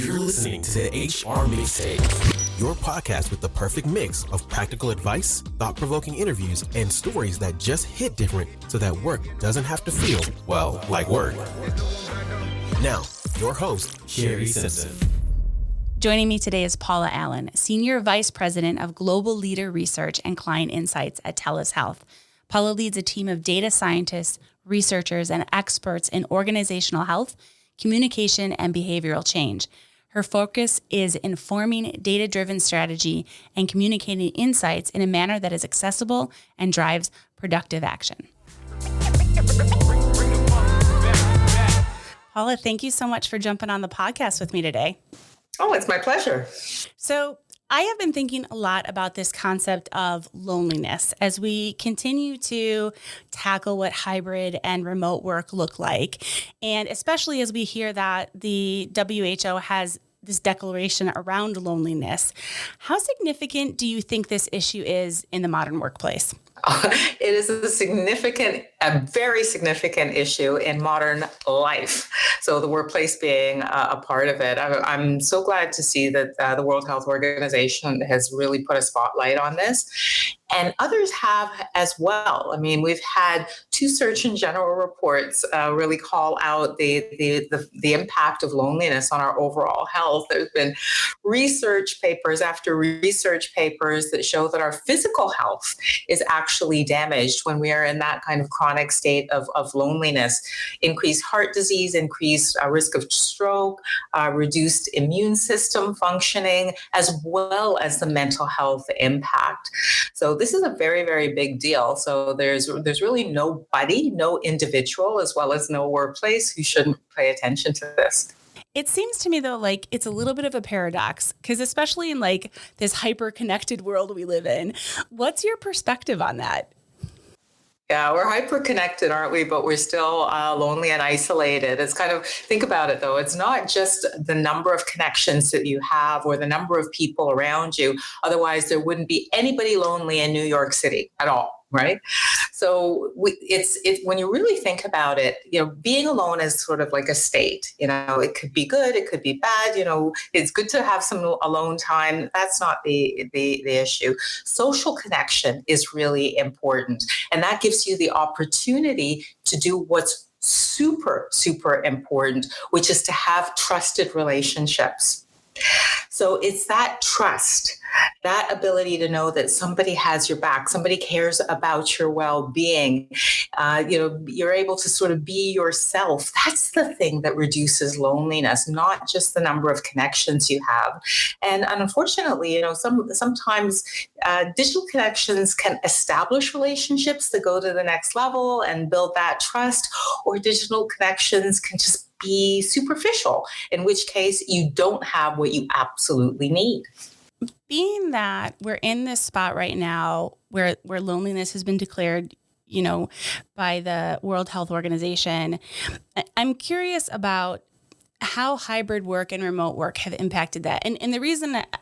You're listening to the HR Mixtape, your podcast with the perfect mix of practical advice, thought-provoking interviews, and stories that just hit different so that work doesn't have to feel, well, like work. Now, your host, Shari Simpson. Joining me today is Paula Allen, Senior Vice President of Global Leader Research and Client Insights at TELUS Health. Paula leads a team of data scientists, researchers, and experts in organizational health, communication, and behavioral change. Her focus is informing data-driven strategy and communicating insights in a manner that is accessible and drives productive action. Paula, thank you so much for jumping on the podcast with me today. Oh, it's my pleasure. So I have been thinking a lot about this concept of loneliness as we continue to tackle what hybrid and remote work look like. And especially as we hear that the WHO has this declaration around loneliness. How significant do you think this issue is in the modern workplace? It is a very significant issue in modern life. So the workplace being a part of it. I'm so glad to see that the World Health Organization has really put a spotlight on this. And others have as well. I mean, we've had two Surgeon General reports really call out the impact of loneliness on our overall health. There's been research papers after research papers that show that our physical health is actually damaged when we are in that kind of chronic state of loneliness. Increased heart disease, increased risk of stroke, reduced immune system functioning, as well as the mental health impact. So this is a very, very big deal. So there's really nobody, no individual, as well as no workplace who shouldn't pay attention to this. It seems to me, though, like it's a little bit of a paradox, because especially in like this hyper-connected world we live in, what's your perspective on that? Yeah, we're hyper-connected, aren't we? But we're still lonely and isolated. It's kind of, think about it, though. It's not just the number of connections that you have or the number of people around you. Otherwise, there wouldn't be anybody lonely in New York City at all. Right. So it's when you really think about it, being alone is sort of like a state. It could be good. It could be bad. It's good to have some alone time. That's not the issue. Social connection is really important. And that gives you the opportunity to do what's super, super important, which is to have trusted relationships. So it's that trust, that ability to know that somebody has your back, somebody cares about your well-being. You're able to sort of be yourself. That's the thing that reduces loneliness, not just the number of connections you have. And unfortunately, sometimes digital connections can establish relationships that go to the next level and build that trust, or digital connections can just be superficial, in which case you don't have what you absolutely need. Being that we're in this spot right now where loneliness has been declared, by the World Health Organization, I'm curious about how hybrid work and remote work have impacted that. And the reason that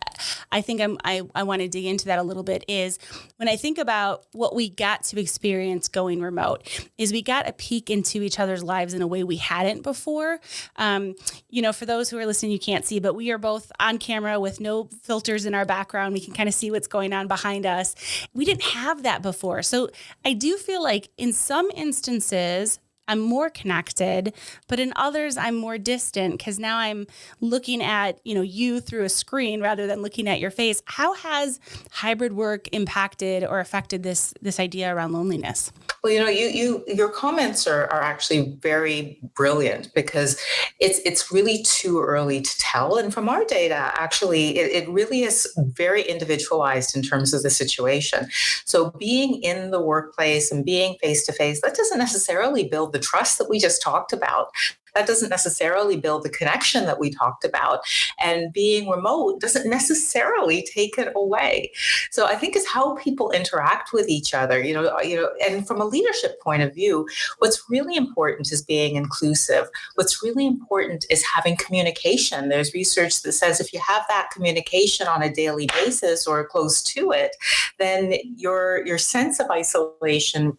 I think I want to dig into that a little bit is when I think about what we got to experience going remote is we got a peek into each other's lives in a way we hadn't before. For those who are listening, you can't see, but we are both on camera with no filters in our background. We can kind of see what's going on behind us. We didn't have that before. So I do feel like in some instances, I'm more connected, but in others, I'm more distant because now I'm looking at, you through a screen rather than looking at your face. How has hybrid work impacted or affected this idea around loneliness? Well, your comments are actually very brilliant because it's really too early to tell. And from our data, actually, it really is very individualized in terms of the situation. So being in the workplace and being face-to-face, that doesn't necessarily build the trust that we just talked about. That doesn't necessarily build the connection that we talked about. And being remote doesn't necessarily take it away. So I think it's how people interact with each other, and from a leadership point of view, what's really important is being inclusive. What's really important is having communication. There's research that says if you have that communication on a daily basis or close to it, then your sense of isolation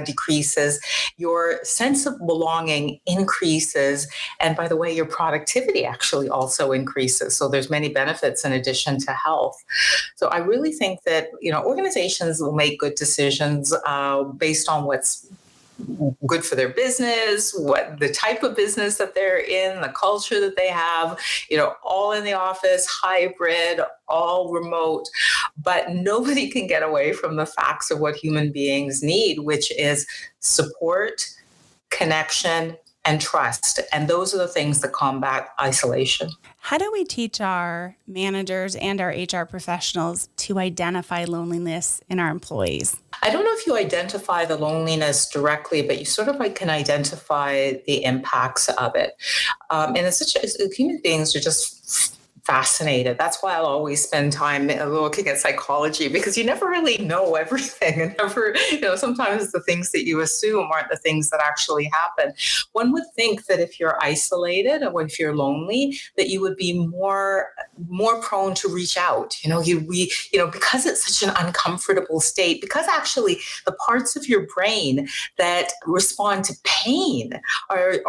decreases, your sense of belonging increases, and by the way, your productivity actually also increases. So there's many benefits in addition to health. So I really think that organizations will make good decisions based on what's good for their business, what the type of business that they're in, the culture that they have, all in the office, hybrid, all remote. But nobody can get away from the facts of what human beings need, which is support, connection, and trust. And those are the things that combat isolation. How do we teach our managers and our HR professionals to identify loneliness in our employees? I don't know if you identify the loneliness directly, but you sort of can identify the impacts of it. And it's human beings are just fascinated. That's why I'll always spend time looking at psychology, because you never really know everything, and sometimes the things that you assume aren't the things that actually happen. One would think that if you're isolated or if you're lonely, that you would be more prone to reach out. Because it's such an uncomfortable state, because actually the parts of your brain that respond to pain are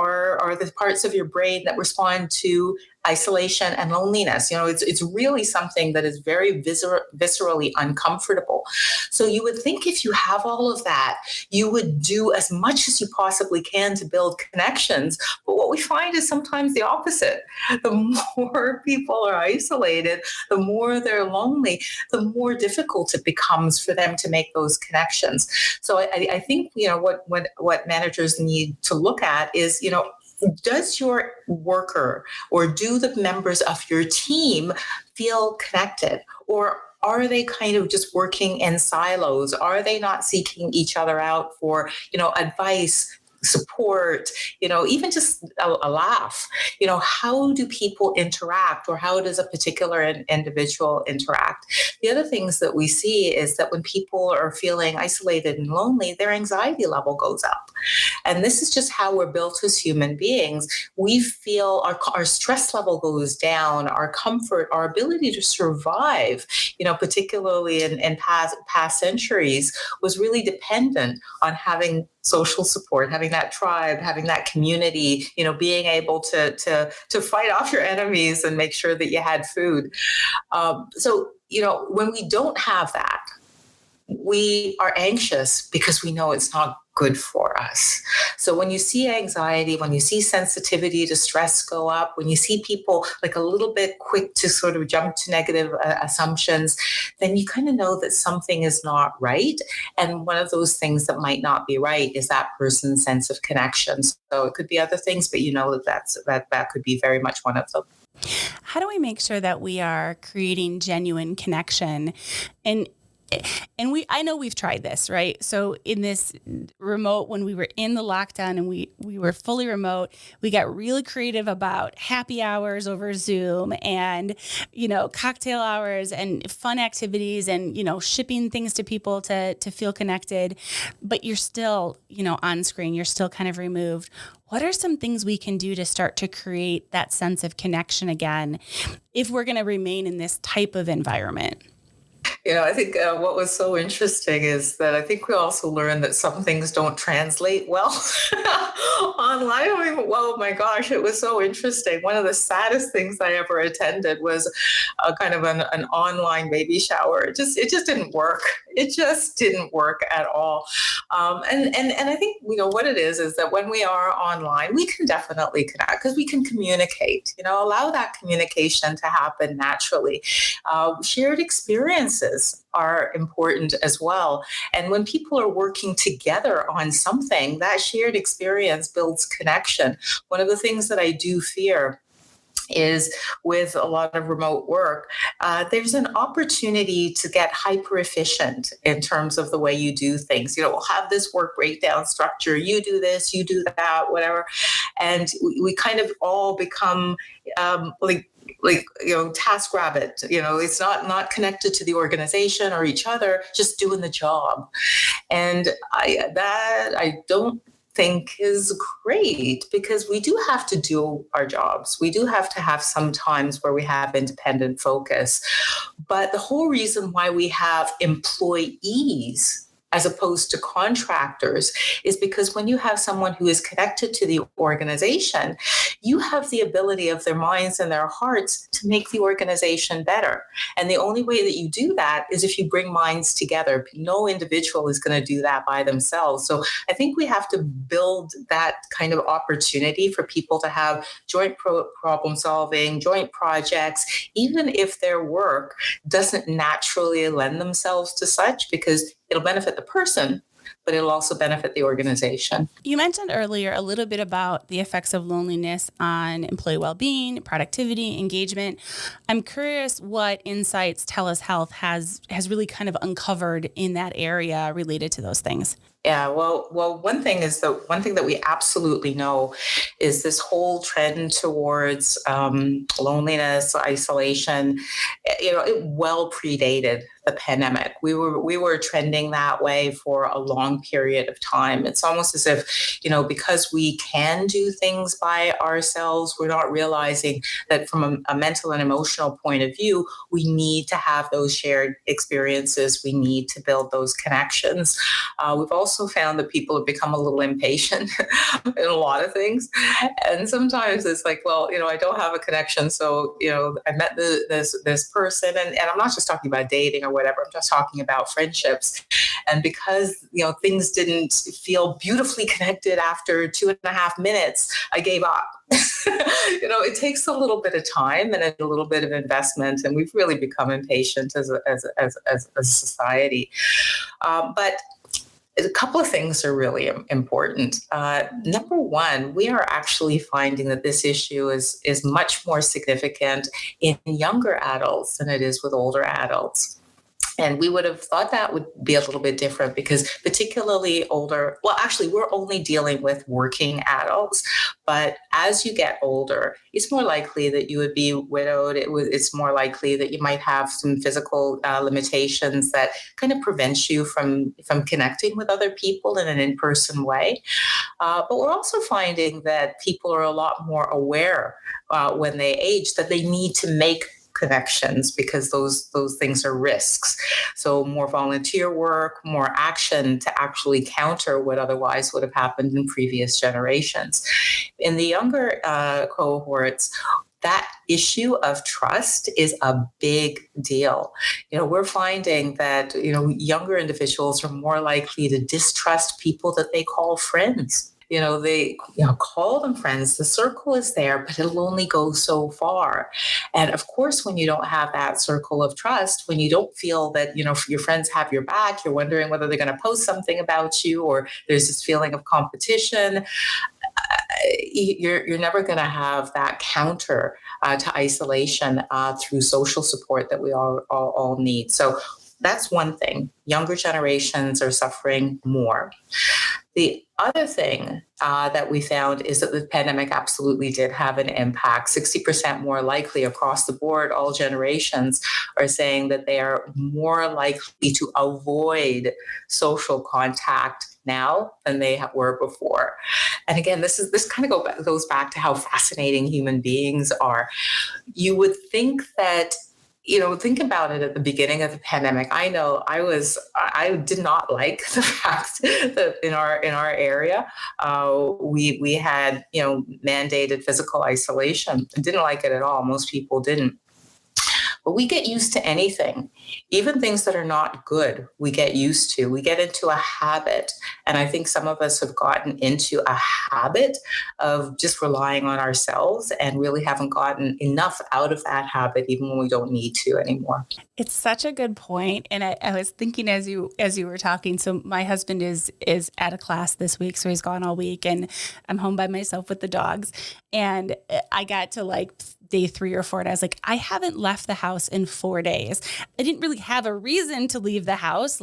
the parts of your brain that respond to isolation and loneliness. It's really something that is very viscerally uncomfortable. So you would think if you have all of that, you would do as much as you possibly can to build connections. But what we find is sometimes the opposite. The more people are isolated, the more they're lonely, the more difficult it becomes for them to make those connections. So I think, what managers need to look at is, does your worker or do the members of your team feel connected? Or are they kind of just working in silos? Are they not seeking each other out for, advice, support, even just a laugh? How do people interact, or how does a particular individual interact? The other things that we see is that when people are feeling isolated and lonely, their anxiety level goes up. And this is just how we're built as human beings. We feel our stress level goes down, our comfort, our ability to survive, particularly in past centuries, was really dependent on having social support, having that tribe, having that community, being able to fight off your enemies and make sure that you had food. So when we don't have that, we are anxious because we know it's not good for us. So when you see anxiety, when you see sensitivity to stress go up, when you see people like a little bit quick to sort of jump to negative assumptions, then you kind of know that something is not right. And one of those things that might not be right is that person's sense of connection. So it could be other things, but that could be very much one of them. How do we make sure that we are creating genuine connection? And I know we've tried this, right? So in this remote, when we were in the lockdown and we were fully remote, we got really creative about happy hours over Zoom and, cocktail hours and fun activities and, shipping things to people to feel connected. But you're still, on screen, you're still kind of removed. What are some things we can do to start to create that sense of connection again if we're going to remain in this type of environment? I think what was so interesting is that I think we also learned that some things don't translate well online. Oh my gosh, it was so interesting. One of the saddest things I ever attended was a kind of an online baby shower. It just didn't work. It just didn't work at all. And I think, what it is that when we are online, we can definitely connect because we can communicate, allow that communication to happen naturally. Shared experiences are important as well. And when people are working together on something, that shared experience builds connection. One of the things that I do fear is with a lot of remote work, there's an opportunity to get hyper efficient in terms of the way you do things. We'll have this work breakdown structure. You do this, you do that, whatever. And we kind of all become task rabbit. It's not connected to the organization or each other, just doing the job. And I don't think is great, because we do have to do our jobs. We do have to have some times where we have independent focus. But the whole reason why we have employees as opposed to contractors is because when you have someone who is connected to the organization, you have the ability of their minds and their hearts to make the organization better. And the only way that you do that is if you bring minds together. No individual is going to do that by themselves. So I think we have to build that kind of opportunity for people to have joint problem solving, joint projects, even if their work doesn't naturally lend themselves to such, because it'll benefit the person, but it'll also benefit the organization. You mentioned earlier a little bit about the effects of loneliness on employee well-being, productivity, engagement. I'm curious what insights TELUS Health has really kind of uncovered in that area related to those things. Yeah, well, one thing that we absolutely know is this whole trend towards loneliness, isolation. It well predated the pandemic. We were trending that way for a long period of time. It's almost as if, because we can do things by ourselves, we're not realizing that from a mental and emotional point of view, we need to have those shared experiences. We need to build those connections. We've also found that people have become a little impatient in a lot of things. And sometimes it's like, well, I don't have a connection. So, I met this person, and I'm not just talking about dating or whatever, I'm just talking about friendships. And because, things didn't feel beautifully connected after 2.5 minutes, I gave up. It takes a little bit of time and a little bit of investment, and we've really become impatient as a society. But a couple of things are really important. Number one, we are actually finding that this issue is much more significant in younger adults than it is with older adults. And we would have thought that would be a little bit different because particularly we're only dealing with working adults. But as you get older, it's more likely that you would be widowed. It's more likely that you might have some physical limitations that kind of prevent you from connecting with other people in an in-person way. But we're also finding that people are a lot more aware when they age that they need to make connections because those things are risks. So more volunteer work, more action to actually counter what otherwise would have happened in previous generations. In the younger cohorts, that issue of trust is a big deal. We're finding that, younger individuals are more likely to distrust people that they call friends. They call them friends. The circle is there, but it'll only go so far. And of course, when you don't have that circle of trust, when you don't feel that, your friends have your back, you're wondering whether they're going to post something about you, or there's this feeling of competition. You're never going to have that counter to isolation through social support that we all need. So that's one thing. Younger generations are suffering more. The other thing that we found is that the pandemic absolutely did have an impact. 60% more likely across the board, all generations are saying that they are more likely to avoid social contact now than they were before. And again, this kind of goes back to how fascinating human beings are. You would think that, think about it at the beginning of the pandemic. I know I did not like the fact that in our area, we had, mandated physical isolation. I didn't like it at all. Most people didn't. But we get used to anything, even things that are not good, we get used to. We get into a habit. And I think some of us have gotten into a habit of just relying on ourselves and really haven't gotten enough out of that habit, even when we don't need to anymore. It's such a good point. And I was thinking as you were talking, so my husband is at a class this week, so he's gone all week, and I'm home by myself with the dogs. And I got to day 3 or 4, and I was like, I haven't left the house in 4 days. I didn't really have a reason to leave the house.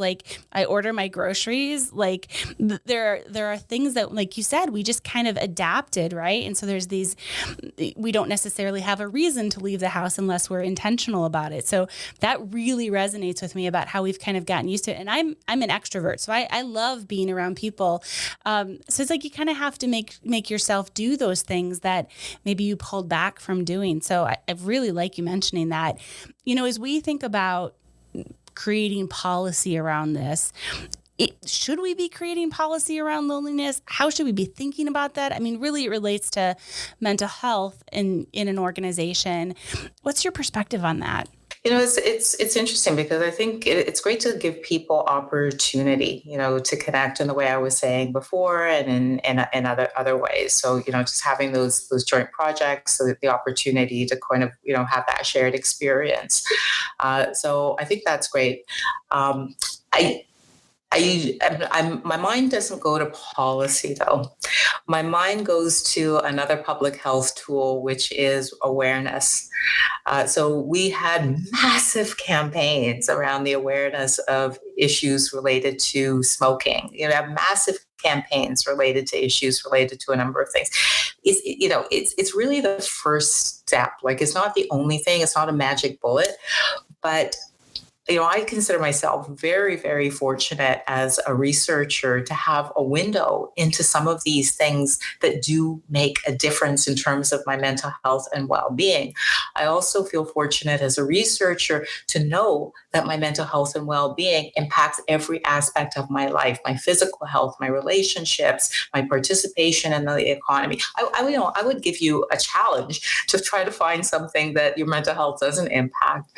I order my groceries. There are things that, like you said, we just kind of adapted, right? And so there's we don't necessarily have a reason to leave the house unless we're intentional about it. So that really resonates with me about how we've kind of gotten used to it. And I'm an extrovert, so I love being around people. So it's like you kind of have to make yourself do those things that maybe you pulled back from doing. So I really like you mentioning that. As we think about creating policy around this, should we be creating policy around loneliness? How should we be thinking about that? I mean, really, it relates to mental health in an organization. What's your perspective on that? It's interesting because I think it's great to give people opportunity, to connect in the way I was saying before, and in other ways. So, just having those joint projects, so that the opportunity to kind of, have that shared experience. So I think that's great. My mind doesn't go to policy though. My mind goes to another public health tool, which is awareness. So we had massive campaigns around the awareness of issues related to smoking. Have massive campaigns related to issues related to a number of things. It's really the first step. Like, it's not the only thing. It's not a magic bullet, but I consider myself very, very fortunate as a researcher to have a window into some of these things that do make a difference in terms of my mental health and well-being. I also feel fortunate as a researcher to know that my mental health and well-being impacts every aspect of my life, my physical health, my relationships, my participation in the economy. I would give you a challenge to try to find something that your mental health doesn't impact.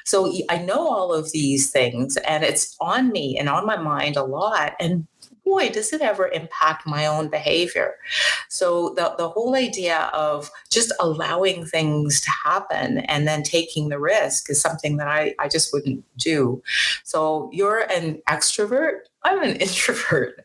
So I know all of these things, and it's on me and on my mind a lot. And boy, does it ever impact my own behavior. So the whole idea of just allowing things to happen and then taking the risk is something that I just wouldn't do. So you're an extrovert, I'm an introvert,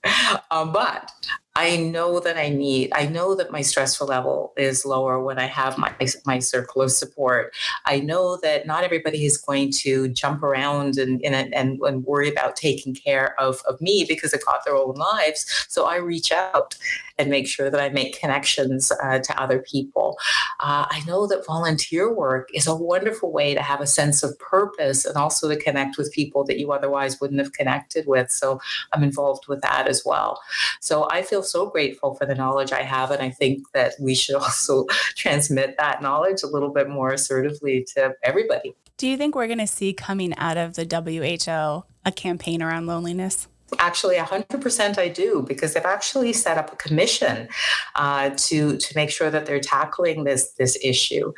but I know that my stressful level is lower when I have my circle of support. I know that not everybody is going to jump around and worry about taking care of me because they've got their own lives. So I reach out and make sure that I make connections to other people. I know that volunteer work is a wonderful way to have a sense of purpose and also to connect with people that you otherwise wouldn't have connected with. So I'm involved with that as well. So I feel so grateful for the knowledge I have, and I think that we should also transmit that knowledge a little bit more assertively to everybody. Do you think we're going to see coming out of the WHO a campaign around loneliness? Actually, 100% I do, because they've actually set up a commission to make sure that they're tackling this issue.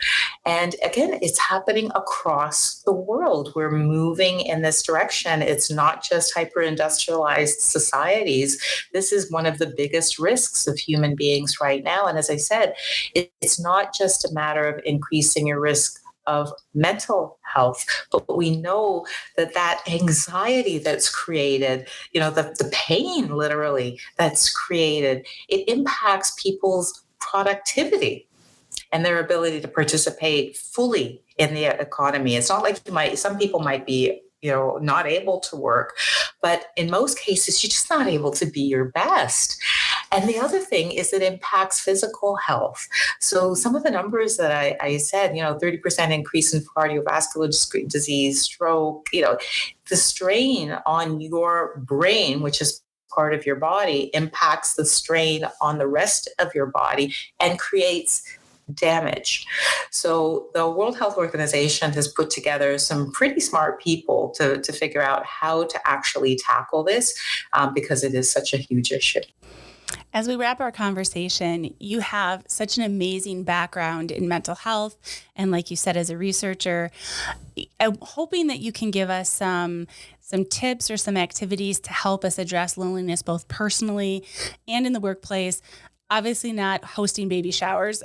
And again, it's happening across the world. We're moving in this direction. It's not just hyper-industrialized societies. This is one of the biggest risks of human beings right now. And as I said, it's not just a matter of increasing your risk of mental health, but we know that anxiety that's created, the pain literally that's created, it impacts people's productivity and their ability to participate fully in the economy. It's not like some people might be not able to work, but in most cases, you're just not able to be your best. And the other thing is it impacts physical health. So some of the numbers that I said, 30% increase in cardiovascular disease, stroke, the strain on your brain, which is part of your body, impacts the strain on the rest of your body and creates damage. So the World Health Organization has put together some pretty smart people to figure out how to actually tackle this because it is such a huge issue. As we wrap our conversation, you have such an amazing background in mental health. And like you said, as a researcher, I'm hoping that you can give us some tips or some activities to help us address loneliness, both personally and in the workplace. Obviously not hosting baby showers.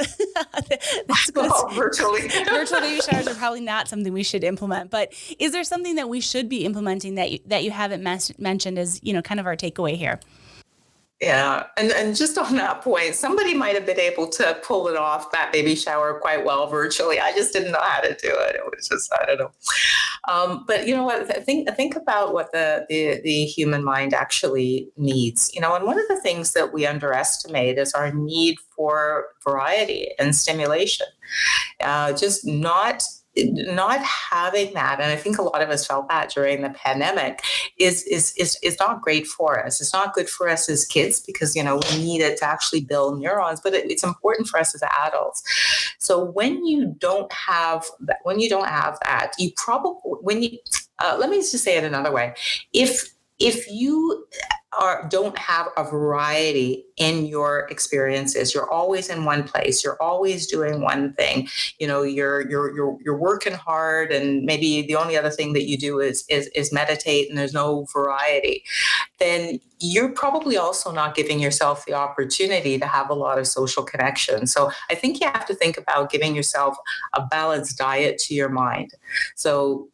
Virtually. Virtual baby showers are probably not something we should implement. But is there something that we should be implementing that you haven't mentioned as, kind of our takeaway here? Yeah. And just on that point, somebody might have been able to pull it off, that baby shower, quite well virtually. I just didn't know how to do it. It was just, I don't know. But you know what? Think about what the human mind actually needs. And one of the things that we underestimate is our need for variety and stimulation. Just not having that, and I think a lot of us felt that during the pandemic, is not great for us. It's not good for us as kids because we need it to actually build neurons, but it's important for us as adults. So when you don't have that, you probably let me just say it another way. If if you don't have a variety in your experiences, you're always in one place, you're always doing one thing, you're working hard, and maybe the only other thing that you do is meditate, and there's no variety, then you're probably also not giving yourself the opportunity to have a lot of social connection. So I think you have to think about giving yourself a balanced diet to your mind. So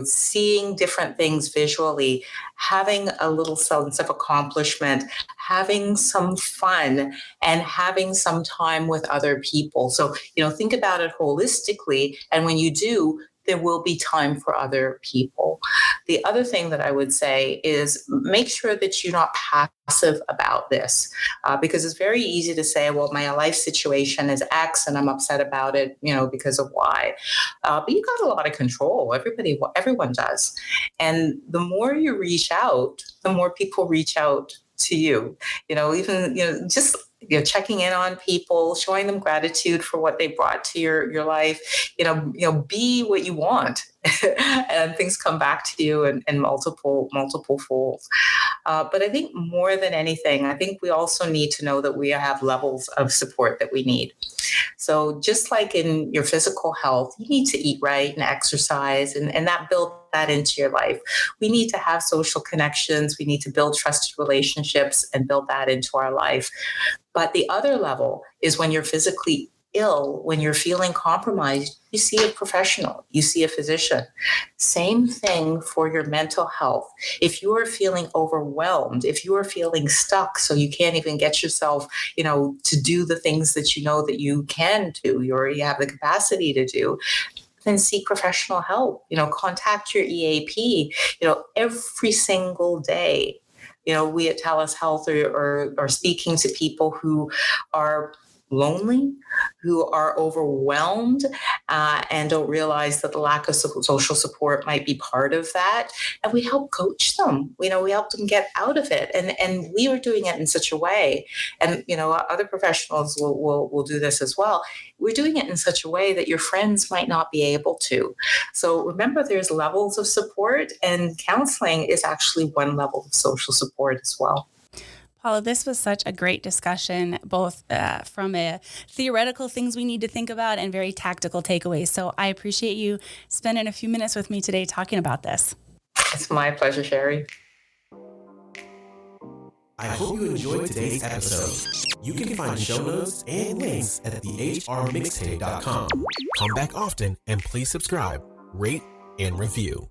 seeing different things visually, having a little sense of accomplishment, having some fun, and having some time with other people. So, think about it holistically. And when you do, there will be time for other people. The other thing that I would say is make sure that you're not passive about this, because it's very easy to say, well, my life situation is X and I'm upset about it, because of Y. But you got a lot of control. Everyone does. And the more you reach out, the more people reach out to you, just checking in on people, showing them gratitude for what they brought to your life, be what you want, and things come back to you in multiple folds. But I think more than anything, I think we also need to know that we have levels of support that we need. So just like in your physical health, you need to eat right and exercise, and that build that into your life. We need to have social connections. We need to build trusted relationships and build that into our life. But the other level is when you're physically ill, when you're feeling compromised, you see a professional, you see a physician. Same thing for your mental health. If you are feeling overwhelmed, if you are feeling stuck, so you can't even get yourself, to do the things that that you can do, or you have the capacity to do, then seek professional help. Contact your EAP, every single day. We at TELUS Health are speaking to people who are lonely, who are overwhelmed, and don't realize that the lack of social support might be part of that. And we help coach them. We help them get out of it. And we are doing it in such a way. And, other professionals will do this as well. We're doing it in such a way that your friends might not be able to. So remember, there's levels of support, and counseling is actually one level of social support as well. Paula, this was such a great discussion, both from a theoretical things we need to think about and very tactical takeaways. So I appreciate you spending a few minutes with me today talking about this. It's my pleasure, Shari. I hope you enjoyed today's episode. You can find show notes and links at thehrmixtape.com. Come back often and please subscribe, rate, and review.